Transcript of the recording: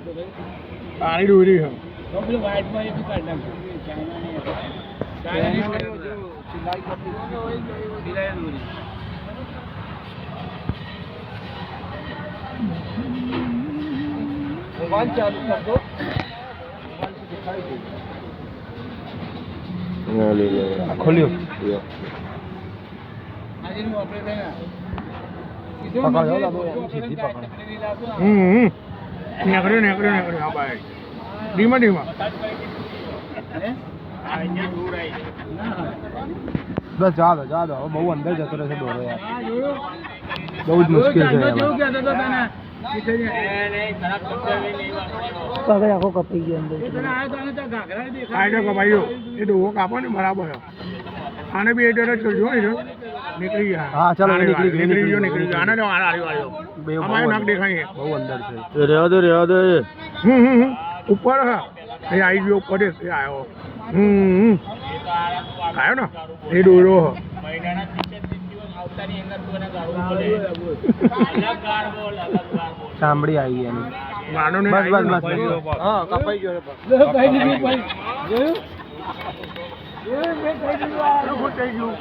પાણી દોરી છે मोबाइल चालू कर दो खोलियो નીકળ્યો હા ભાઈ ધીમા ધીમા બસ જા દો બહુ અંદર જતો રહેશે દોરો યાર બહુ જ મુશ્કેલ છે આખો કપાઈ ગયો અંદર કપાઈ ગયો એ ડોવો કાપો ને બરાબર આને બી એડર જ કરજો નીકળી ગયા હા ચાલો નીકળી ગયો આને અમારે નાક દેખાય બહુ અંદર છે રહેવા દે ઉપર હા એ આવી ગયો ઉપર એ આવ્યો આવ્યો ને એ દોરો ચામડી આવી એની માનો ને બસ હા કપાઈ ગયો થઈ ગયું